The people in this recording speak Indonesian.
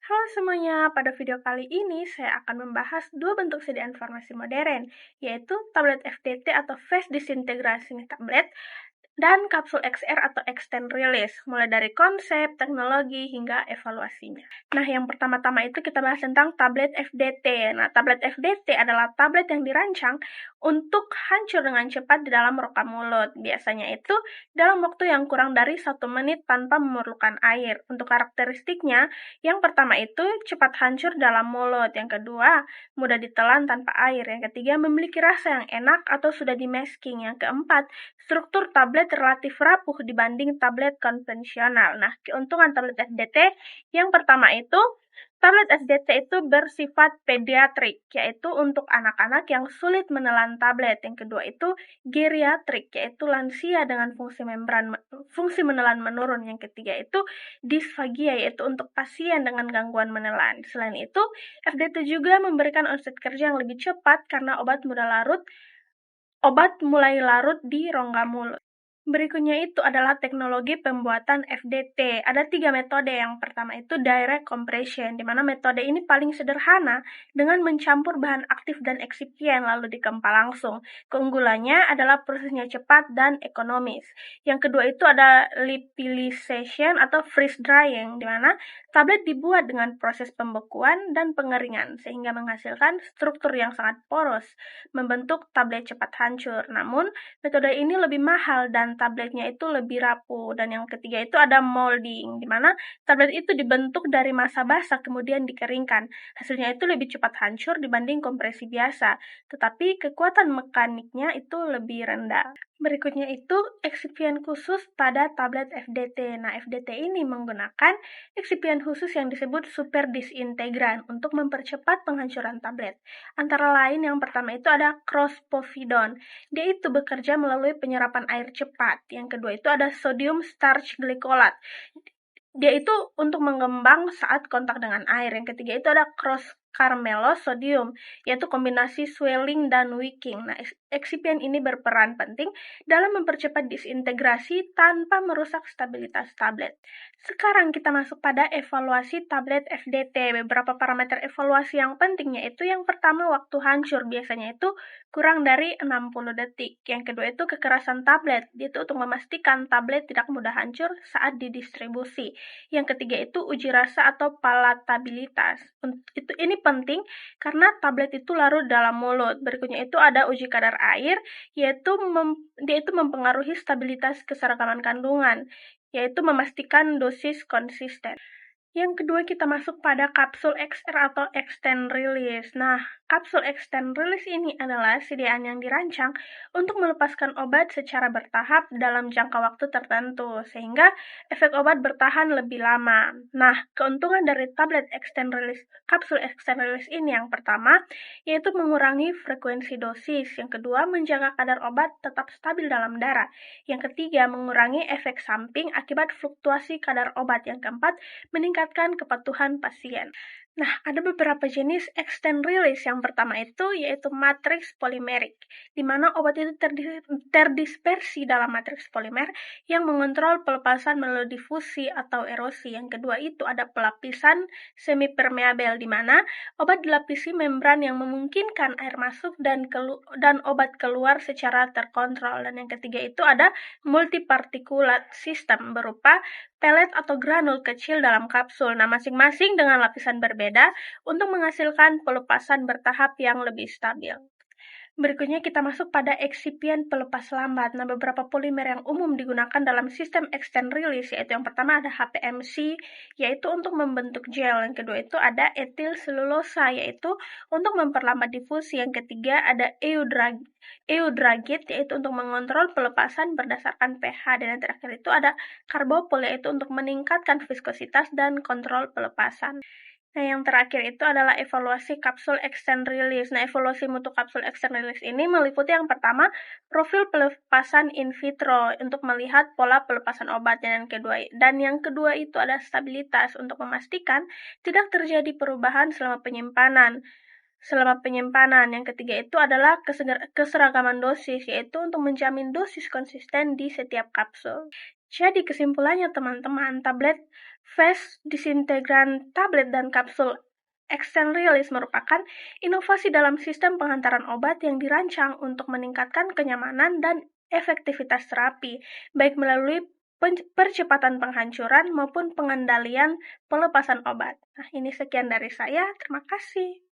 Halo semuanya, pada video kali ini saya akan membahas dua bentuk sediaan farmasi modern, yaitu tablet FTT atau Fast Disintegration Tablet dan kapsul XR atau Extend Release, mulai dari konsep, teknologi, hingga evaluasinya. Nah, yang pertama-tama itu kita bahas tentang tablet FDT. Nah, tablet FDT adalah tablet yang dirancang untuk hancur dengan cepat di dalam rongga mulut. Biasanya itu dalam waktu yang kurang dari 1 menit tanpa memerlukan air. Untuk karakteristiknya, yang pertama itu cepat hancur dalam mulut. Yang kedua, mudah ditelan tanpa air. Yang ketiga, memiliki rasa yang enak atau sudah di-masking. Yang keempat, struktur tablet relatif rapuh dibanding tablet konvensional. Nah, keuntungan tablet FDT yang pertama itu, tablet FDT itu bersifat pediatrik, yaitu untuk anak-anak yang sulit menelan tablet. Yang kedua itu geriatrik, yaitu lansia dengan fungsi menelan menurun. Yang ketiga itu disfagia, yaitu untuk pasien dengan gangguan menelan. Selain itu, FDT juga memberikan onset kerja yang lebih cepat karena obat mulai larut di rongga mulut. Berikutnya itu adalah teknologi pembuatan FDT. Ada 3 metode. Yang pertama itu direct compression, di mana metode ini paling sederhana dengan mencampur bahan aktif dan eksipien lalu dikempa langsung. Keunggulannya adalah prosesnya cepat dan ekonomis. Yang kedua itu ada lipilization atau freeze drying, di mana tablet dibuat dengan proses pembekuan dan pengeringan sehingga menghasilkan struktur yang sangat poros, membentuk tablet cepat hancur. Namun, metode ini lebih mahal dan tabletnya itu lebih rapuh. Dan yang ketiga itu ada molding, di mana tablet itu dibentuk dari massa basah kemudian dikeringkan. Hasilnya itu lebih cepat hancur dibanding kompresi biasa, tetapi kekuatan mekaniknya itu lebih rendah. Berikutnya itu eksipien khusus pada tablet FDT. Nah, FDT ini menggunakan eksipien khusus yang disebut super disintegran untuk mempercepat penghancuran tablet. Antara lain yang pertama itu ada crospovidone. Dia itu bekerja melalui penyerapan air cepat. Yang kedua itu ada sodium starch glycolate. Dia itu untuk mengembang saat kontak dengan air. Yang ketiga itu ada cross-carmelose sodium, yaitu kombinasi swelling dan wicking. Nah, eksipien ini berperan penting dalam mempercepat disintegrasi tanpa merusak stabilitas tablet. Sekarang kita masuk pada evaluasi tablet FDT. Beberapa parameter evaluasi yang penting yaitu yang pertama waktu hancur, biasanya itu kurang dari 60 detik. Yang kedua itu kekerasan tablet, itu untuk memastikan tablet tidak mudah hancur saat didistribusi. Yang ketiga itu uji rasa atau palatabilitas. Ini penting karena tablet itu larut dalam mulut. Berikutnya itu ada uji kadar air, yaitu dia itu mempengaruhi stabilitas keseragaman kandungan, yaitu memastikan dosis konsisten. Yang kedua kita masuk pada kapsul XR atau extend release. Nah, kapsul extend release ini adalah sediaan yang dirancang untuk melepaskan obat secara bertahap dalam jangka waktu tertentu, sehingga efek obat bertahan lebih lama. Nah, keuntungan dari kapsul extend release ini yang pertama, yaitu mengurangi frekuensi dosis. Yang kedua, menjaga kadar obat tetap stabil dalam darah. Yang ketiga, mengurangi efek samping akibat fluktuasi kadar obat. Yang keempat, meningkatkan kepatuhan pasien. Nah, ada beberapa jenis extend release. Yang pertama itu yaitu matriks polimerik, di mana obat itu terdispersi dalam matriks polimer yang mengontrol pelepasan melalui difusi atau erosi. Yang kedua itu ada pelapisan semipermeabel, di mana obat dilapisi membran yang memungkinkan air masuk dan obat keluar secara terkontrol. Dan yang ketiga itu ada multiparticulate system berupa pelet atau granul kecil dalam kapsul. Nah, masing-masing dengan lapisan berbeda untuk menghasilkan pelepasan bertahap yang lebih stabil. Berikutnya kita masuk pada eksipien pelepas lambat. Nah, beberapa polimer yang umum digunakan dalam sistem extend release, yaitu yang pertama ada HPMC, yaitu untuk membentuk gel. Yang kedua itu ada etil selulosa, yaitu untuk memperlambat difusi. Yang ketiga ada eudragit, yaitu untuk mengontrol pelepasan berdasarkan pH. Dan yang terakhir itu ada karbopol, yaitu untuk meningkatkan viskositas dan kontrol pelepasan. Nah, yang terakhir itu adalah evaluasi kapsul extend release. Nah, evaluasi mutu kapsul extend release ini meliputi yang pertama, profil pelepasan in vitro untuk melihat pola pelepasan obat. Dan yang kedua itu ada stabilitas untuk memastikan tidak terjadi perubahan selama penyimpanan. Yang ketiga itu adalah keseragaman dosis, yaitu untuk menjamin dosis konsisten di setiap kapsul. Jadi kesimpulannya teman-teman, tablet Phase disintegran tablet dan kapsul extend release merupakan inovasi dalam sistem penghantaran obat yang dirancang untuk meningkatkan kenyamanan dan efektivitas terapi, baik melalui percepatan penghancuran maupun pengendalian pelepasan obat. Nah, ini sekian dari saya. Terima kasih.